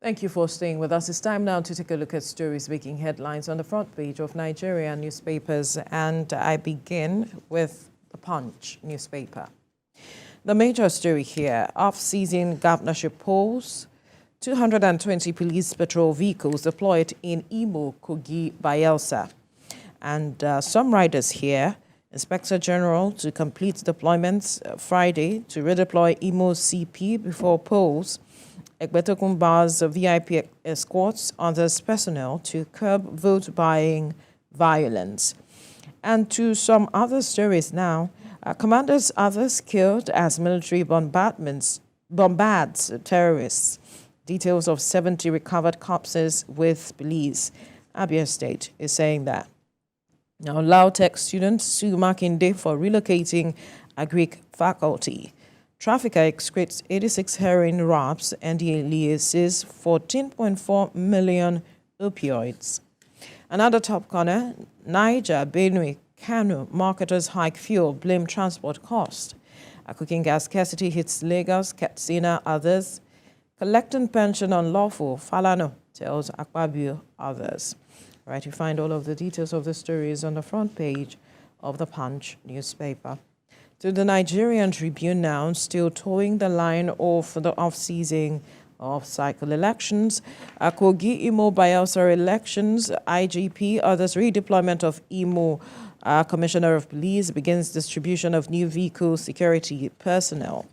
Thank you for staying with us. It's time now to take a look at stories making headlines on the front page of Nigerian newspapers, and I begin with the Punch newspaper. The major story here: off-season governorship polls, 220 police patrol vehicles deployed in Imo, Kogi, Bayelsa. And some riders here: Inspector General to complete deployments Friday to redeploy Imo CP before polls. Egbetokunba's VIP escorts others personnel to curb vote-buying violence. And to some other stories now. Commanders others killed as military bombards terrorists. Details of 70 recovered corpses with police. Abia State is saying that. Now, Lautech students sue Makinde for relocating Agric faculty. Trafficker excretes 86 heroin wraps and releases 14.4 million opioids. Another top corner: Niger, Benue, Kano marketers hike fuel, blame transport cost. A cooking gas scarcity hits Lagos, Katsina, others. Collecting pension unlawful, Falano tells Akpabio, others. Right, you find all of the details of the stories on the front page of the Punch newspaper. To the Nigerian Tribune now, still towing the line of the off-season of cycle elections. Kogi, Imo, Bayelsa elections, IGP, others redeployment of Imo. Commissioner of Police begins distribution of new vehicle security personnel.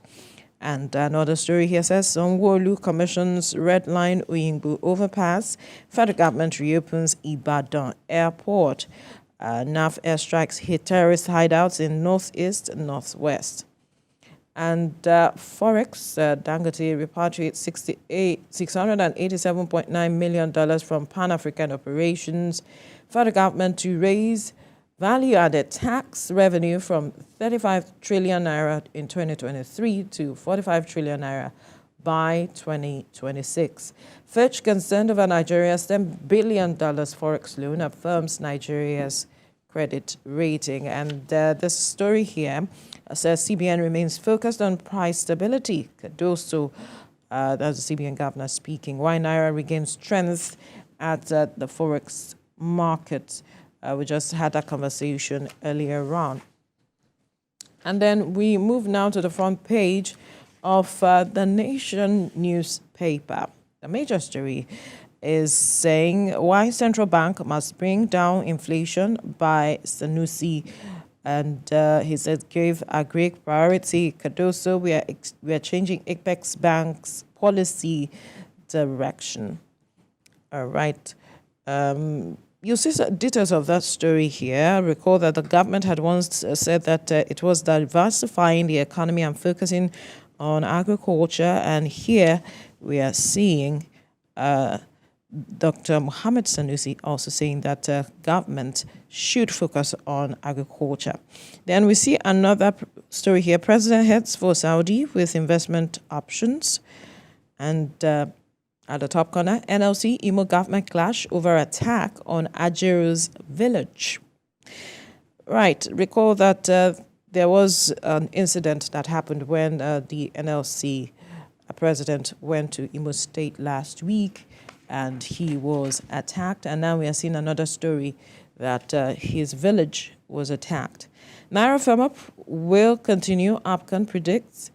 And another story here says, Sanwo-Olu commissions Red Line Oyingbo overpass. Federal government reopens Ibadan Airport. NAF airstrikes hit terrorist hideouts in northeast, northwest. And Forex, Dangote repatriates $687.9 million from Pan-African operations. Federal government to raise value-added tax revenue from 35 trillion naira in 2023 to 45 trillion naira by 2026. Fitch concerned over Nigeria's $10 billion forex loan affirms Nigeria's credit rating. And this story here says CBN remains focused on price stability. Cardoso, that's the CBN governor speaking. Why Naira regains strength at the forex market. We just had that conversation earlier on. And then we move now to the front page of the Nation newspaper. The major story is saying why central bank must bring down inflation by Sanusi. And he said, give a great priority. Cardoso, we are changing Apex Bank's policy direction. All right. You see some details of that story here. Recall that the government had once said that it was diversifying the economy and focusing on agriculture. And here we are seeing Dr. Mohammed Sanusi also saying that government should focus on agriculture. Then we see another story here. President heads for Saudi with investment options. And at the top corner, NLC Imo government clash over attack on Ajero's village. Right. Recall that there was an incident that happened when the NLC president went to Imo State last week and he was attacked. And now we are seeing another story that his village was attacked. Naira firm up will continue. APCAN predicts.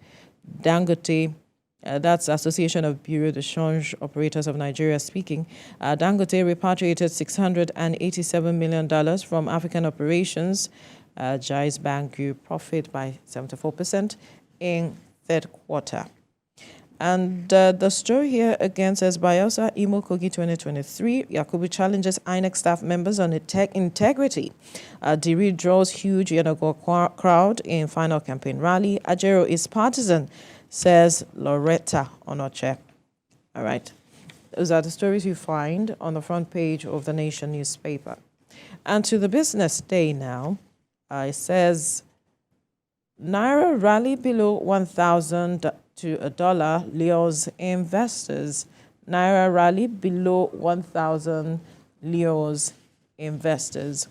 Dangote, that's Association of Bureau de Change Operators of Nigeria speaking. Dangote repatriated $687 million from African operations. Jais Bank grew profit by 74% in third quarter. And the story here again says Bayelsa Imo Kogi 2023. Yakubu challenges INEC staff members on integrity. Diri draws huge Yanago crowd in final campaign rally. Ajero is partisan, says Loretta Onoche. All right. Those are the stories you find on the front page of the Nation newspaper. And to the business day now, it says Naira rally below 1,000 to $1 lures investors. Naira rally below 1,000 lures investors.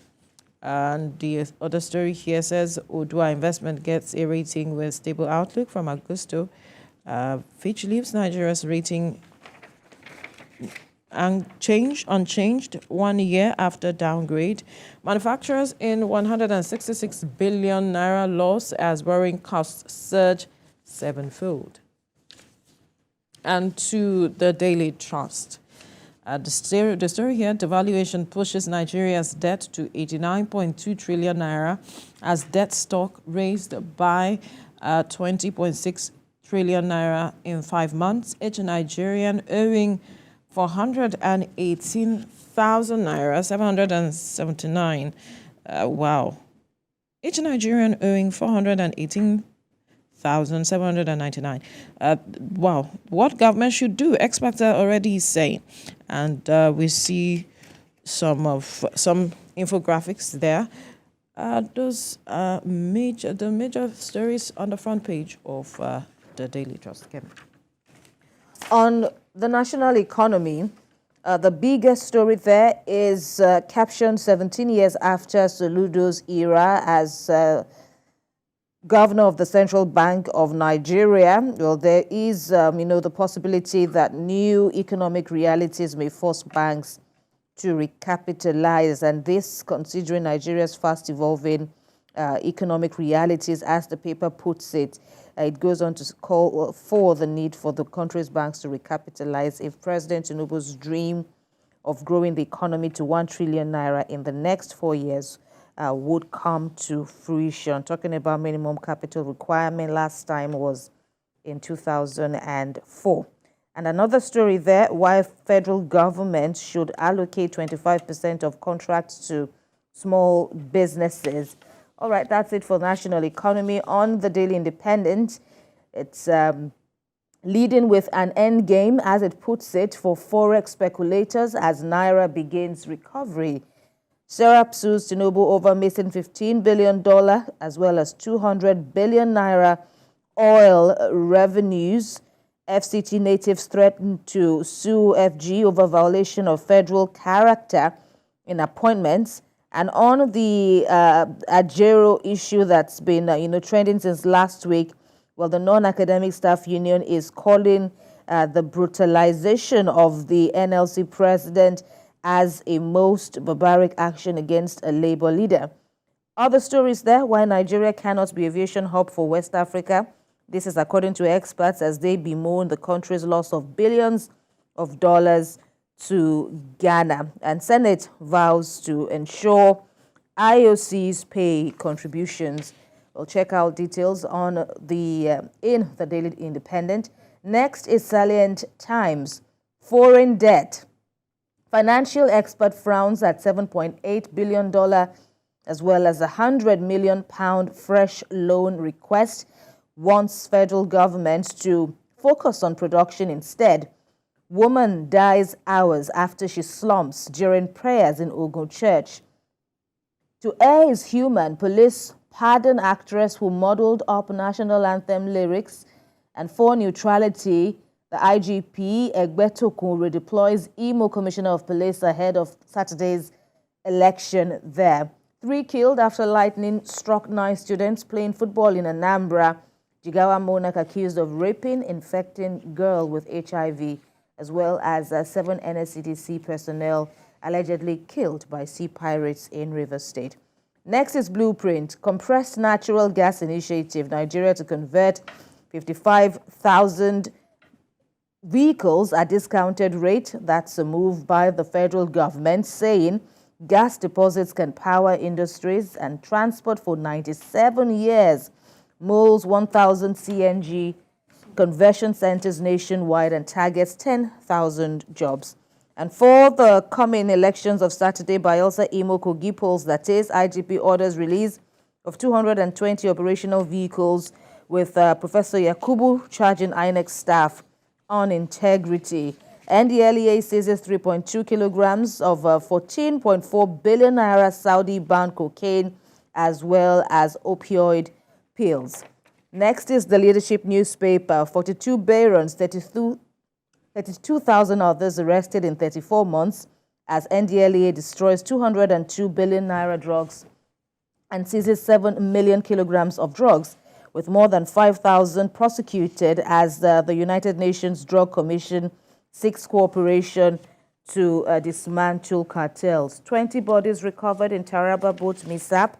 And the other story here says Odua investment gets a rating with stable outlook from Augusto. Fitch leaves Nigeria's rating unchanged 1 year after downgrade. Manufacturers in 166 billion naira loss as borrowing costs surge sevenfold. And to the Daily Trust. The story here, devaluation pushes Nigeria's debt to 89.2 trillion naira as debt stock raised by 20.6 trillion naira in 5 months. Each Nigerian owing 418,000 naira, 779. Wow. Each Nigerian owing 418,799. Wow. What government should do? Experts are already saying. And we see some infographics there. Those are the major stories on the front page of the Daily Trust. Kevin. On the national economy, the biggest story there is captioned 17 years after Soludo's era as governor of the Central Bank of Nigeria. Well, there is, the possibility that new economic realities may force banks to recapitalize, and this considering Nigeria's fast-evolving economic realities, as the paper puts it. It goes on to call for the need for the country's banks to recapitalize if President Tinubu's dream of growing the economy to 1 trillion naira in the next 4 years would come to fruition. Talking about minimum capital requirement last time was in 2004. And another story there, why federal government should allocate 25% of contracts to small businesses. All right, that's it for national economy. On the Daily Independent, it's leading with an end game, as it puts it, for forex speculators as Naira begins recovery. Serap sues Tinubu over missing $15 billion as well as 200 billion naira oil revenues. FCT natives threaten to sue FG over violation of federal character in appointments. And on the Ajero issue that's been trending since last week, well, the non-academic staff union is calling the brutalization of the NLC president as a most barbaric action against a labor leader. Other stories there, why Nigeria cannot be aviation hub for West Africa. This is according to experts as they bemoan the country's loss of billions of dollars to Ghana. And Senate vows to ensure IOCs pay contributions. We'll check out details on in the Daily Independent. Next is Salient Times. Foreign debt. Financial expert frowns at $7.8 billion as well as a £100 million fresh loan request, wants federal government to focus on production instead. Woman dies hours after she slumps during prayers in Ogun Church. To err is human. Police pardon actress who modeled up national anthem lyrics. And for neutrality, the IGP, Egbetokun, redeploys Imo Commissioner of Police ahead of Saturday's election there. 3 killed after lightning struck 9 students playing football in Anambra. Jigawa monarch accused of raping, infecting girl with HIV, as well as 7 NSCDC personnel allegedly killed by sea pirates in Rivers State. Next is Blueprint, compressed natural gas initiative, Nigeria to convert 55,000 vehicles at discounted rate. That's a move by the federal government, saying gas deposits can power industries and transport for 97 years. Moles 1,000 CNG conversion centers nationwide and targets 10,000 jobs. And for the coming elections of Saturday, Bayelsa Imo Kogi polls, that is, IGP orders release of 220 operational vehicles with Professor Yakubu charging INEC staff on integrity. NDLEA seizes 3.2 kilograms of 14.4 billion naira Saudi-bound cocaine as well as opioid pills. Next is the Leadership newspaper. 42 barons, 32,000 others arrested in 34 months as NDLEA destroys 202 billion naira drugs and seizes 7 million kilograms of drugs, with more than 5,000 prosecuted as the United Nations Drug Commission seeks cooperation to dismantle cartels. 20 bodies recovered in Taraba boat mishap,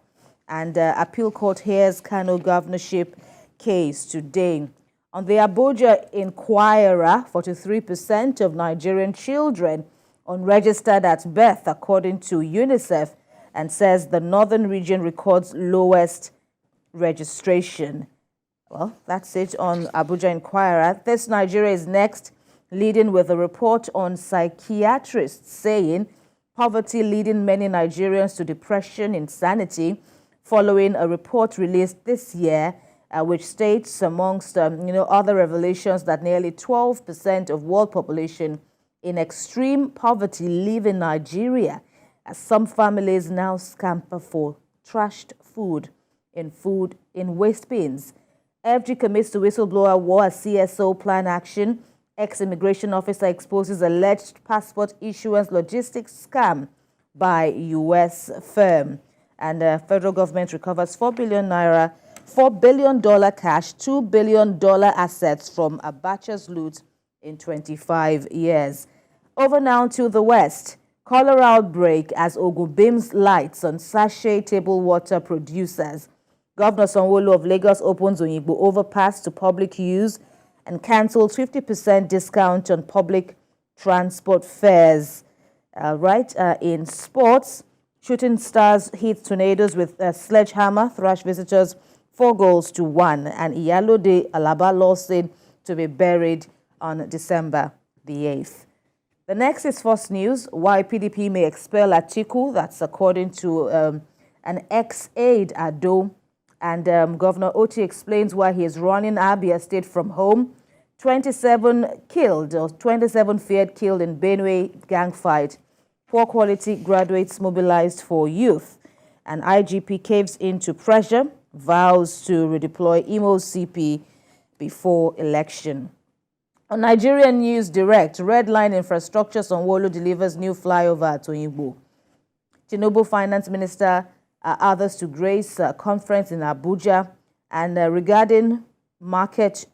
and appeal court hears Kano governorship case today. On the Abuja Inquirer, 43% of Nigerian children unregistered at birth, according to UNICEF, and says the northern region records lowest registration. Well, that's it on Abuja Inquirer. This Nigeria is next, leading with a report on psychiatrists saying poverty leading many Nigerians to depression, insanity, following a report released this year, which states, amongst other revelations, that nearly 12% of world population in extreme poverty live in Nigeria, as some families now scamper for trashed food in waste bins. FG commits to whistleblower war as CSO plan action. Ex-immigration officer exposes alleged passport issuance logistics scam by U.S. firm. And the federal government recovers 4 billion naira, $4 billion cash, $2 billion assets from Abacha's loot in 25 years. Over now to the west. Cholera outbreak as Ogun beams lights on sachet table water producers. Governor Sanwo-Olu of Lagos opens Oyingbo overpass to public use and cancels 50% discount on public transport fares. In sports, Shooting Stars hit Tornadoes with a sledgehammer, thrash visitors 4-1, and Iyalode Alaba lost it to be buried on December the 8th. The next is First News. Why PDP may expel Atiku. That's according to an ex-aide Ado. And Governor Oti explains why he is running Abia State from home. 27 feared killed in Benue gang fight. Poor quality graduates mobilized for youth. And IGP caves into pressure, vows to redeploy Imo CP before election. On Nigerian News Direct, Red Line Infrastructure, Sanwo-Olu delivers new flyover at Oyingbo. Tinubu Finance Minister, others to grace conference in Abuja. And regarding market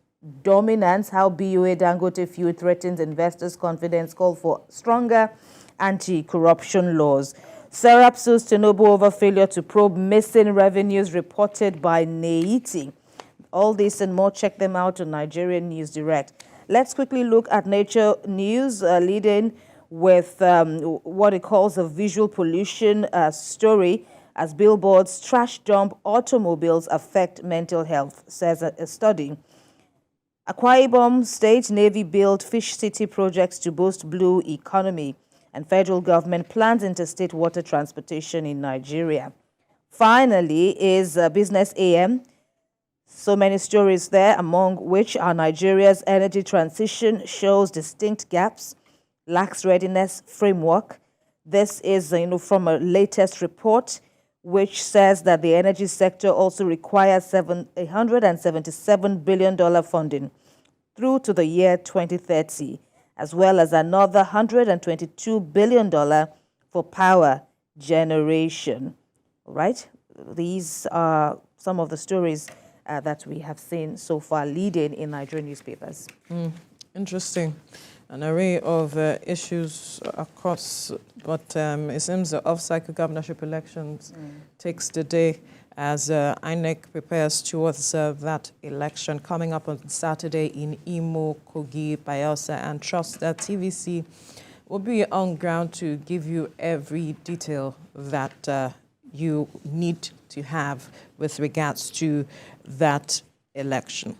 dominance, how BUA Dangote fuel threatens investors' confidence, call for stronger anti-corruption laws. Serap sues Tinubu over failure to probe missing revenues reported by Neiti. All this and more, check them out on Nigerian News Direct. Let's quickly look at Nature News, leading with what it calls a visual pollution story as billboards trash dump automobiles affect mental health, says a study. Akwa Ibom State Navy build Fish City projects to boost blue economy, and federal government plans interstate water transportation in Nigeria. Finally is Business AM. So many stories there, among which are Nigeria's energy transition shows distinct gaps, lacks readiness framework. This is from a latest report, which says that the energy sector also requires $177 billion funding through to the year 2030, as well as another $122 billion for power generation. All right, these are some of the stories that we have seen so far leading in Nigerian newspapers. Interesting. An array of issues across, but it seems the off-cycle governorship elections takes the day as INEC prepares towards that election coming up on Saturday in Imo, Kogi, Bayelsa, and trust that TVC will be on ground to give you every detail that you need to have with regards to that election.